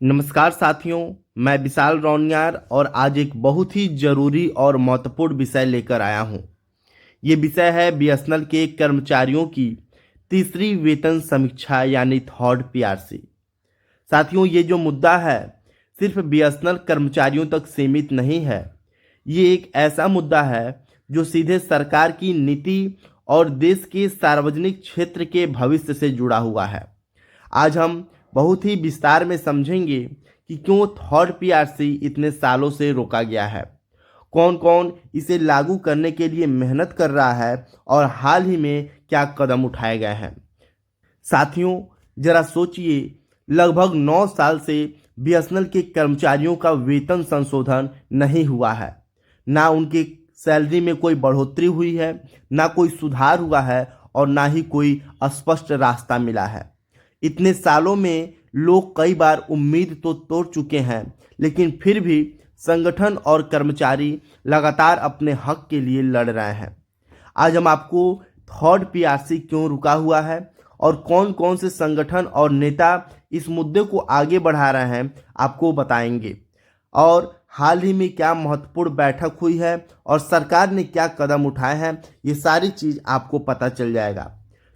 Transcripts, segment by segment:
नमस्कार साथियों, मैं विशाल रौनियार और आज एक बहुत ही जरूरी और महत्वपूर्ण विषय लेकर आया हूं। ये विषय है बीएसएनएल के कर्मचारियों की तीसरी वेतन समीक्षा यानी थर्ड पीआरसी। साथियों, ये जो मुद्दा है सिर्फ बीएसएनएल कर्मचारियों तक सीमित नहीं है। ये एक ऐसा मुद्दा है जो सीधे सरकार की नीति और देश के सार्वजनिक क्षेत्र के भविष्य से जुड़ा हुआ है। आज हम बहुत ही विस्तार में समझेंगे कि क्यों थर्ड पीआरसी इतने सालों से रोका गया है, कौन कौन इसे लागू करने के लिए मेहनत कर रहा है और हाल ही में क्या कदम उठाए गए हैं। साथियों, जरा सोचिए, लगभग 9 साल से बीएसएनएल के कर्मचारियों का वेतन संशोधन नहीं हुआ है। ना उनकी सैलरी में कोई बढ़ोतरी हुई है, ना कोई सुधार हुआ है और ना ही कोई स्पष्ट रास्ता मिला है। इतने सालों में लोग कई बार उम्मीद तो तोड़ चुके हैं, लेकिन फिर भी संगठन और कर्मचारी लगातार अपने हक के लिए लड़ रहे हैं। आज हम आपको थर्ड पीआरसी क्यों रुका हुआ है और कौन कौन से संगठन और नेता इस मुद्दे को आगे बढ़ा रहे हैं आपको बताएंगे, और हाल ही में क्या महत्वपूर्ण बैठक हुई है और सरकार ने क्या कदम उठाए हैं, ये सारी चीज़ आपको पता चल जाएगा।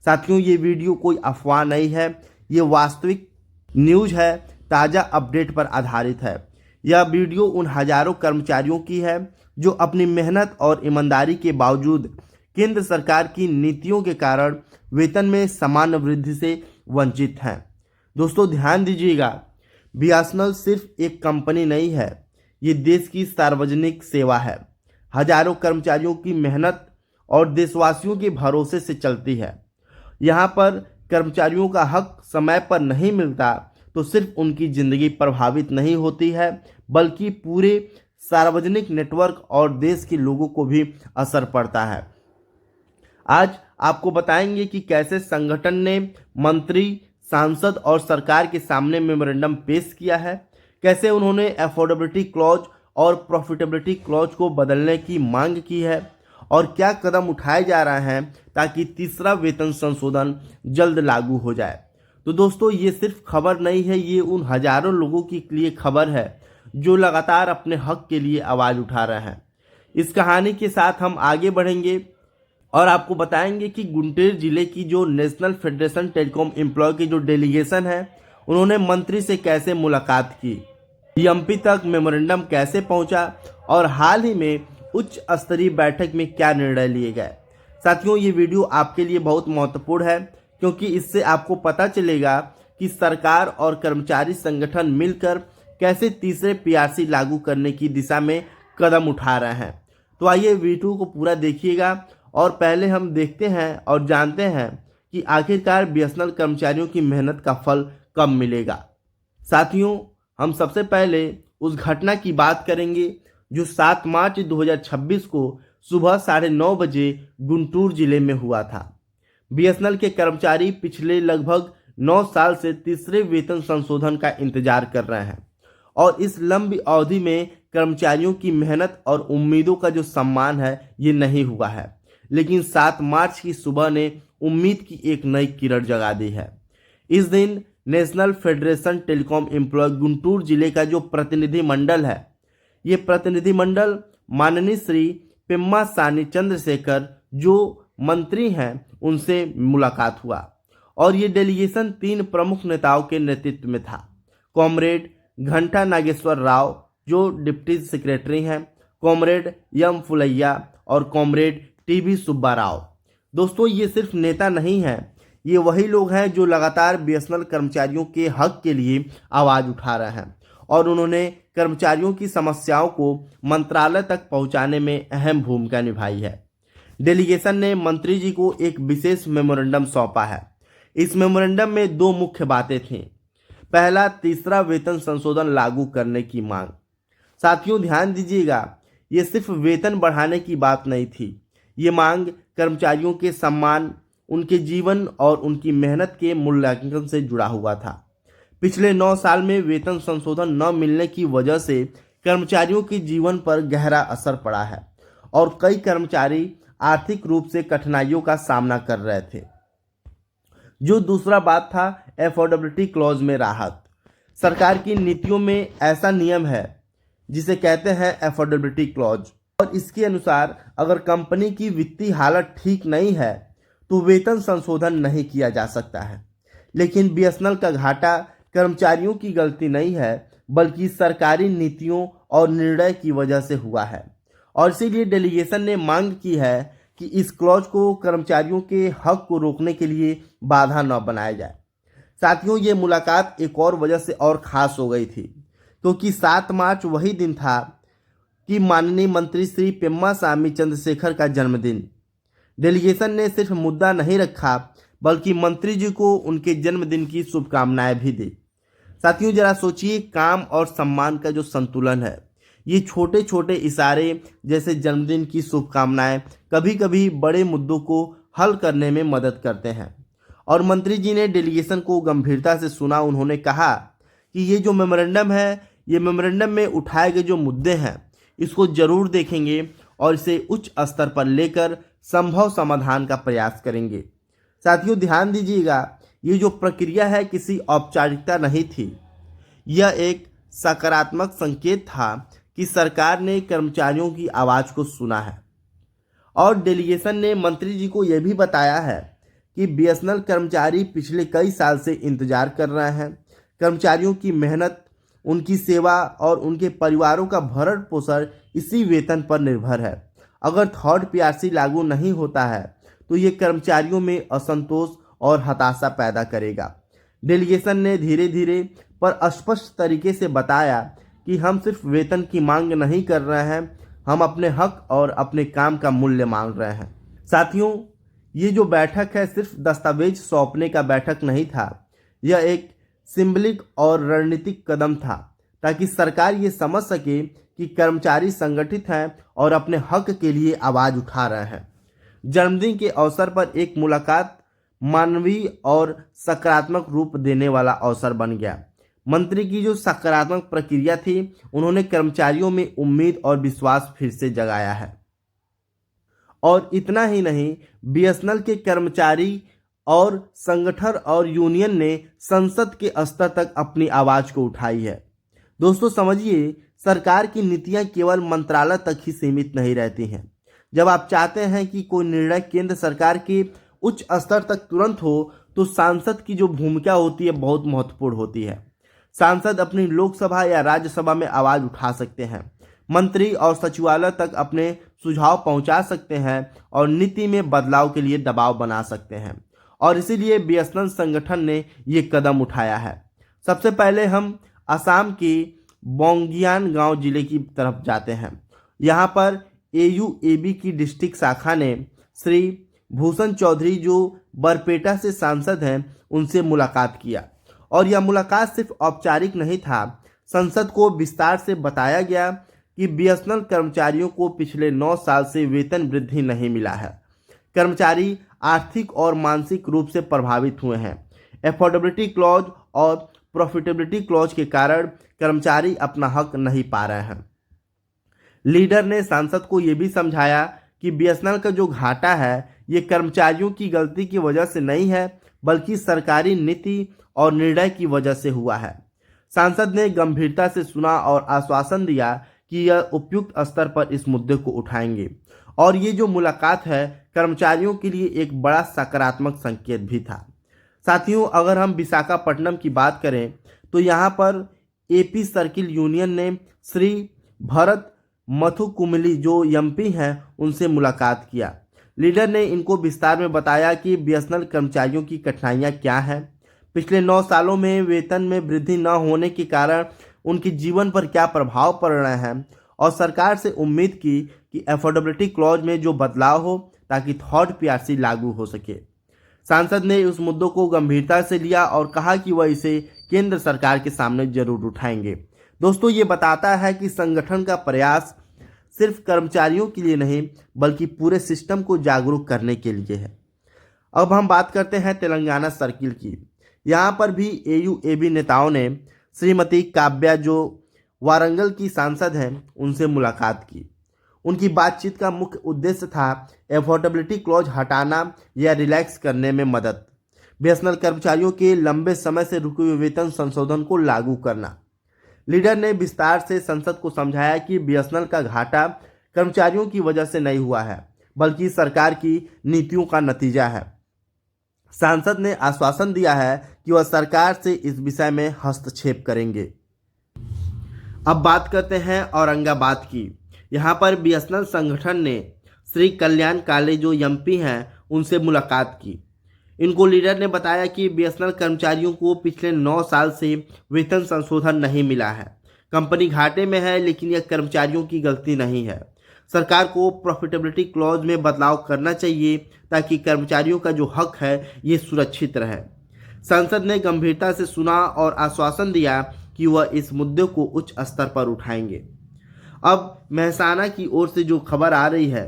साथियों, ये वीडियो कोई अफवाह नहीं है, ये वास्तविक न्यूज़ है, ताज़ा अपडेट पर आधारित है। यह वीडियो उन हजारों कर्मचारियों की है जो अपनी मेहनत और ईमानदारी के बावजूद केंद्र सरकार की नीतियों के कारण वेतन में सामान्य वृद्धि से वंचित हैं। दोस्तों, ध्यान दीजिएगा, बीएसएनएल सिर्फ एक कंपनी नहीं है, ये देश की सार्वजनिक सेवा है। हजारों कर्मचारियों की मेहनत और देशवासियों के भरोसे से चलती है। यहाँ पर कर्मचारियों का हक समय पर नहीं मिलता तो सिर्फ उनकी ज़िंदगी प्रभावित नहीं होती है, बल्कि पूरे सार्वजनिक नेटवर्क और देश के लोगों को भी असर पड़ता है। आज आपको बताएंगे कि कैसे संगठन ने मंत्री, सांसद और सरकार के सामने मेमोरेंडम पेश किया है, कैसे उन्होंने अफोर्डेबिलिटी क्लॉज और प्रॉफिटेबिलिटी क्लॉज को बदलने की मांग की है और क्या कदम उठाए जा रहे हैं ताकि तीसरा वेतन संशोधन जल्द लागू हो जाए। तो दोस्तों, ये सिर्फ खबर नहीं है, ये उन हजारों लोगों के लिए खबर है जो लगातार अपने हक के लिए आवाज़ उठा रहे हैं। इस कहानी के साथ हम आगे बढ़ेंगे और आपको बताएंगे कि गुंटूर जिले की जो नेशनल फेडरेशन टेलीकॉम एम्प्लॉय की जो डेलीगेशन है, उन्होंने मंत्री से कैसे मुलाकात की, एमपी तक मेमोरेंडम कैसे पहुंचा और हाल ही में उच्च स्तरीय बैठक में क्या निर्णय लिए गए। साथियों, ये वीडियो आपके लिए बहुत महत्वपूर्ण है क्योंकि इससे आपको पता चलेगा कि सरकार और कर्मचारी संगठन मिलकर कैसे तीसरे पीआरसी लागू करने की दिशा में कदम उठा रहे हैं। तो आइए वीडियो को पूरा देखिएगा और पहले हम देखते हैं और जानते हैं कि आखिरकार बीएसएनएल कर्मचारियों की मेहनत का फल कब मिलेगा। साथियों, हम सबसे पहले उस घटना की बात करेंगे जो 7 मार्च 2026 को सुबह 9:30 बजे गुंटूर जिले में हुआ था। बीएसएनएल के कर्मचारी पिछले लगभग 9 साल से तीसरे वेतन संशोधन का इंतजार कर रहे हैं और इस लंबी अवधि में कर्मचारियों की मेहनत और उम्मीदों का जो सम्मान है ये नहीं हुआ है, लेकिन 7 मार्च की सुबह ने उम्मीद की एक नई किरण जगा दी है। इस दिन national federation telecom employ Guntur जिले का जो प्रतिनिधिमंडल है, ये प्रतिनिधिमंडल माननीय श्री पेम्मा सानी चंद्रशेखर जो मंत्री हैं उनसे मुलाकात हुआ और ये डेलीगेशन 3 प्रमुख नेताओं के नेतृत्व में था। कॉमरेड घंटा नागेश्वर राव जो डिप्टी सेक्रेटरी हैं, कॉमरेड एम फुलैया और कॉमरेड टीबी सुब्बा राव। दोस्तों, ये सिर्फ नेता नहीं हैं, ये वही लोग हैं जो लगातार बीएसएनएल कर्मचारियों के हक के लिए आवाज़ उठा रहे हैं और उन्होंने कर्मचारियों की समस्याओं को मंत्रालय तक पहुंचाने में अहम भूमिका निभाई है। डेलीगेशन ने मंत्री जी को एक विशेष मेमोरेंडम सौंपा है। इस मेमोरेंडम में 2 मुख्य बातें थीं। पहला, तीसरा वेतन संशोधन लागू करने की मांग। साथियों, ध्यान दीजिएगा, ये सिर्फ वेतन बढ़ाने की बात नहीं थी। ये मांग कर्मचारियों के सम्मान, उनके जीवन और उनकी मेहनत के मूल्यांकन से जुड़ा हुआ था। पिछले 9 साल में वेतन संशोधन न मिलने की वजह से कर्मचारियों के जीवन पर गहरा असर पड़ा है और कई कर्मचारी आर्थिक रूप से कठिनाइयों का सामना कर रहे थे। जो दूसरा बात था अफोर्डेबिलिटी क्लॉज में राहत। सरकार की नीतियों में ऐसा नियम है जिसे कहते हैं अफोर्डेबिलिटी क्लॉज, और इसके अनुसार अगर कंपनी की वित्तीय हालत ठीक नहीं है तो वेतन संशोधन नहीं किया जा सकता है। लेकिन बीएसएनएल का घाटा कर्मचारियों की गलती नहीं है, बल्कि सरकारी नीतियों और निर्णय की वजह से हुआ है, और इसीलिए डेलीगेशन ने मांग की है कि इस क्लॉज को कर्मचारियों के हक को रोकने के लिए बाधा न बनाया जाए। साथियों, ये मुलाकात एक और वजह से और खास हो गई थी, क्योंकि 7 मार्च वही दिन था कि माननीय मंत्री श्री पेम्मा स्वामी चंद्रशेखर का जन्मदिन। डेलीगेशन ने सिर्फ मुद्दा नहीं रखा, बल्कि मंत्री जी को उनके जन्मदिन की शुभकामनाएं भी दी। साथियों, जरा सोचिए, काम और सम्मान का जो संतुलन है, ये छोटे छोटे इशारे जैसे जन्मदिन की शुभकामनाएं कभी कभी बड़े मुद्दों को हल करने में मदद करते हैं। और मंत्री जी ने डेलीगेशन को गंभीरता से सुना। उन्होंने कहा कि ये जो मेमोरेंडम है, ये मेमोरेंडम में उठाए गए जो मुद्दे हैं, इसको जरूर देखेंगे और इसे उच्च स्तर पर लेकर संभव समाधान का प्रयास करेंगे। साथियों, ध्यान दीजिएगा, ये जो प्रक्रिया है किसी औपचारिकता नहीं थी, यह एक सकारात्मक संकेत था कि सरकार ने कर्मचारियों की आवाज़ को सुना है। और डेलीगेशन ने मंत्री जी को यह भी बताया है कि बीएसएनएल कर्मचारी पिछले कई साल से इंतजार कर रहे हैं। कर्मचारियों की मेहनत, उनकी सेवा और उनके परिवारों का भरण पोषण इसी वेतन पर निर्भर है। अगर थर्ड पीआरसी लागू नहीं होता है तो ये कर्मचारियों में असंतोष और हताशा पैदा करेगा। डेलीगेशन ने धीरे धीरे पर स्पष्ट तरीके से बताया कि हम सिर्फ वेतन की मांग नहीं कर रहे हैं, हम अपने हक और अपने काम का मूल्य मांग रहे हैं। साथियों, ये जो बैठक है सिर्फ दस्तावेज सौंपने का बैठक नहीं था, यह एक सिंबलिक और रणनीतिक कदम था ताकि सरकार ये समझ सके कि कर्मचारी संगठित हैं और अपने हक के लिए आवाज़ उठा रहे हैं। जन्मदिन के अवसर पर एक मुलाकात मानवीय और सकारात्मक रूप देने वाला अवसर बन गया। मंत्री की जो सकारात्मक प्रक्रिया थी, उन्होंने कर्मचारियों में उम्मीद और विश्वास फिर से जगाया है। और इतना ही नहीं, बीएसएनएल के कर्मचारी और संगठन और यूनियन ने संसद के स्तर तक अपनी आवाज़ को उठाई है। दोस्तों समझिए, सरकार की नीतियां केवल मंत्रालय तक ही सीमित नहीं रहती हैं। जब आप चाहते हैं कि कोई निर्णय केंद्र सरकार के उच्च स्तर तक तुरंत हो, तो सांसद की जो भूमिका होती है बहुत महत्वपूर्ण होती है। सांसद अपनी लोकसभा या राज्यसभा में आवाज़ उठा सकते हैं, मंत्री और सचिवालय तक अपने सुझाव पहुंचा सकते हैं और नीति में बदलाव के लिए दबाव बना सकते हैं। और इसीलिए बीएसएनएल संगठन ने ये कदम उठाया है। सबसे पहले हम असम के बोंगियान गांव जिले की तरफ जाते हैं। यहाँ पर एयूएबी की डिस्ट्रिक्ट शाखा ने श्री भूषण चौधरी, जो बरपेटा से सांसद हैं, उनसे मुलाकात किया। और यह मुलाकात सिर्फ औपचारिक नहीं था। संसद को विस्तार से बताया गया कि बीएसएनएल कर्मचारियों को पिछले 9 साल से वेतन वृद्धि नहीं मिला है। कर्मचारी आर्थिक और मानसिक रूप से प्रभावित हुए हैं। एफोर्डेबिलिटी क्लॉज और प्रॉफिटेबिलिटी क्लॉज के कारण कर्मचारी अपना हक नहीं पा रहे हैं। लीडर ने सांसद को यह भी समझाया कि बीएसएनएल का जो घाटा है, ये कर्मचारियों की गलती की वजह से नहीं है, बल्कि सरकारी नीति और निर्णय की वजह से हुआ है। सांसद ने गंभीरता से सुना और आश्वासन दिया कि यह उपयुक्त स्तर पर इस मुद्दे को उठाएंगे। और ये जो मुलाकात है, कर्मचारियों के लिए एक बड़ा सकारात्मक संकेत भी था। साथियों, अगर हम विशाखापट्टनम की बात करें तो यहाँ पर एपी सर्किल यूनियन ने श्री भरत मथुकुमली, जो एमपी हैं, उनसे मुलाकात किया। लीडर ने इनको विस्तार में बताया कि बीएसएनएल कर्मचारियों की कठिनाइयाँ क्या हैं, पिछले 9 सालों में वेतन में वृद्धि न होने के कारण उनके जीवन पर क्या प्रभाव पड़ रहे हैं, और सरकार से उम्मीद की कि एफोर्डेबिलिटी क्लॉज में जो बदलाव हो ताकि थर्ड पीआरसी लागू हो सके। सांसद ने उस मुद्दों को गंभीरता से लिया और कहा कि वह इसे केंद्र सरकार के सामने जरूर उठाएंगे। दोस्तों, ये बताता है कि संगठन का प्रयास सिर्फ कर्मचारियों के लिए नहीं, बल्कि पूरे सिस्टम को जागरूक करने के लिए है। अब हम बात करते हैं तेलंगाना सर्किल की। यहाँ पर भी एयूएबी नेताओं ने श्रीमती काव्या, जो वारंगल की सांसद हैं, उनसे मुलाकात की। उनकी बातचीत का मुख्य उद्देश्य था एफोर्डेबिलिटी क्लॉज हटाना या रिलैक्स करने में मदद। बीएसएनएल कर्मचारियों के लंबे समय से रुके हुए वेतन संशोधन को लागू करना। लीडर ने विस्तार से संसद को समझाया कि बीएसएनएल का घाटा कर्मचारियों की वजह से नहीं हुआ है, बल्कि सरकार की नीतियों का नतीजा है। सांसद ने आश्वासन दिया है कि वह सरकार से इस विषय में हस्तक्षेप करेंगे। अब बात करते हैं औरंगाबाद की। यहाँ पर बीएसएनएल संगठन ने श्री कल्याण काले जो एमपी हैं उनसे मुलाकात की। इनको लीडर ने बताया कि बीएसएनएल कर्मचारियों को पिछले 9 साल से वेतन संशोधन नहीं मिला है। कंपनी घाटे में है, लेकिन यह कर्मचारियों की गलती नहीं है। सरकार को प्रॉफिटेबिलिटी क्लॉज में बदलाव करना चाहिए ताकि कर्मचारियों का जो हक है ये सुरक्षित रहे। संसद ने गंभीरता से सुना और आश्वासन दिया कि वह इस मुद्दे को उच्च स्तर पर उठाएंगे। अब मेहसाना की ओर से जो खबर आ रही है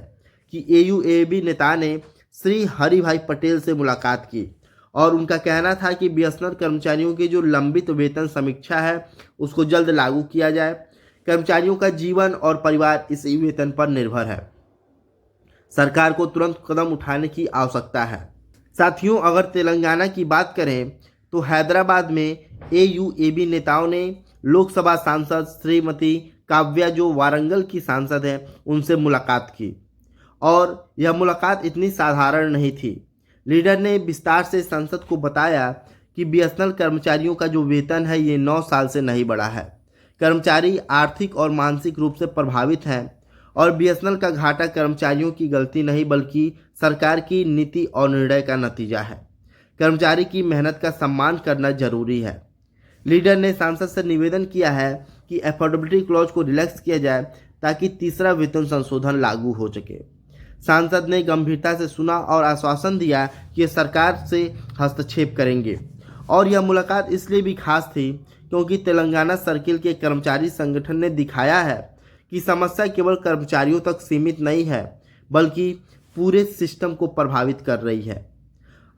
कि एयूएबी नेता ने श्री हरिभाई पटेल से मुलाकात की और उनका कहना था कि बीएसएनएल कर्मचारियों के जो लंबित वेतन समीक्षा है उसको जल्द लागू किया जाए। कर्मचारियों का जीवन और परिवार इस वेतन पर निर्भर है। सरकार को तुरंत कदम उठाने की आवश्यकता है। साथियों, अगर तेलंगाना की बात करें तो हैदराबाद में एयूएबी नेताओं ने लोकसभा सांसद श्रीमती काव्या जो वारंगल की सांसद हैं उनसे मुलाकात की और यह मुलाकात इतनी साधारण नहीं थी। लीडर ने विस्तार से संसद को बताया कि बीएसएनएल कर्मचारियों का जो वेतन है ये 9 साल से नहीं बढ़ा है। कर्मचारी आर्थिक और मानसिक रूप से प्रभावित हैं और बीएसएनएल का घाटा कर्मचारियों की गलती नहीं बल्कि सरकार की नीति और निर्णय का नतीजा है। कर्मचारी की मेहनत का सम्मान करना जरूरी है। लीडर ने सांसद से निवेदन किया है कि अफोर्डेबिलिटी क्लॉज को रिलैक्स किया जाए ताकि तीसरा वेतन संशोधन लागू हो सके। सांसद ने गंभीरता से सुना और आश्वासन दिया कि सरकार से हस्तक्षेप करेंगे। और यह मुलाकात इसलिए भी खास थी क्योंकि तेलंगाना सर्किल के कर्मचारी संगठन ने दिखाया है कि समस्या केवल कर्मचारियों तक सीमित नहीं है बल्कि पूरे सिस्टम को प्रभावित कर रही है।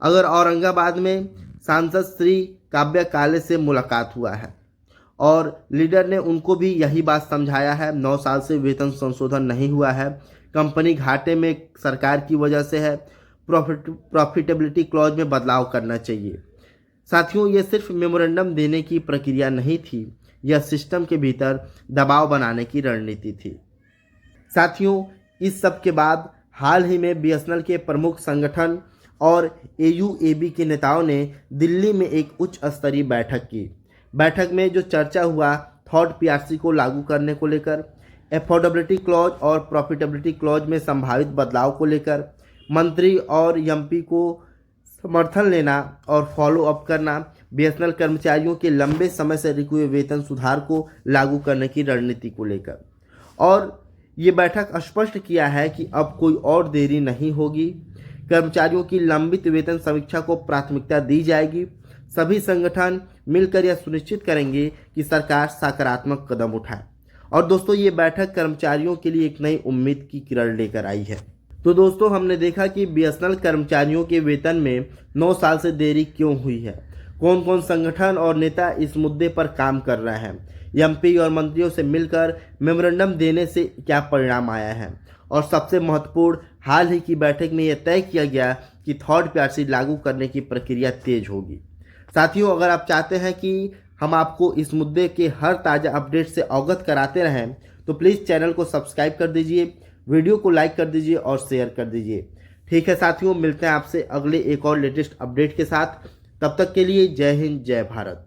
अगर औरंगाबाद में सांसद श्री काव्या काले से मुलाकात हुआ है और लीडर ने उनको भी यही बात समझाया है, 9 साल से वेतन संशोधन नहीं हुआ है, कंपनी घाटे में सरकार की वजह से है, प्रॉफिटेबिलिटी क्लॉज में बदलाव करना चाहिए। साथियों, ये सिर्फ मेमोरेंडम देने की प्रक्रिया नहीं थी, यह सिस्टम के भीतर दबाव बनाने की रणनीति थी। साथियों, इस सब के बाद हाल ही में बीएसएनएल के प्रमुख संगठन और एयूएबी के नेताओं ने दिल्ली में एक उच्च स्तरीय बैठक की। बैठक में जो चर्चा हुआ थर्ड पीआरसी को लागू करने को लेकर, अफोर्डेबिलिटी क्लॉज और प्रॉफिटेबिलिटी क्लॉज में संभावित बदलाव को लेकर, मंत्री और एमपी को समर्थन लेना और फॉलो अप करना, बीएसएनएल कर्मचारियों के लंबे समय से रुके हुए वेतन सुधार को लागू करने की रणनीति को लेकर। और ये बैठक स्पष्ट किया है कि अब कोई और देरी नहीं होगी। कर्मचारियों की लंबित वेतन समीक्षा को प्राथमिकता दी जाएगी। सभी संगठन मिलकर यह सुनिश्चित करेंगे कि सरकार सकारात्मक कदम उठाए। और दोस्तों, ये बैठक कर्मचारियों के लिए एक नई उम्मीद की किरण लेकर आई है। तो दोस्तों, हमने देखा कि बीएसएनएल कर्मचारियों के वेतन में 9 साल से देरी क्यों हुई है, कौन कौन संगठन और नेता इस मुद्दे पर काम कर रहे हैं, एमपी और मंत्रियों से मिलकर मेमोरेंडम देने से क्या परिणाम आया है, और सबसे महत्वपूर्ण, हाल ही की बैठक में यह तय किया गया कि थर्ड पीआरसी लागू करने की प्रक्रिया तेज होगी। साथियों, अगर आप चाहते हैं कि हम आपको इस मुद्दे के हर ताज़ा अपडेट से अवगत कराते रहें तो प्लीज़ चैनल को सब्सक्राइब कर दीजिए, वीडियो को लाइक कर दीजिए और शेयर कर दीजिए। ठीक है साथियों, मिलते हैं आपसे अगले एक और लेटेस्ट अपडेट के साथ। तब तक के लिए जय हिंद, जय भारत।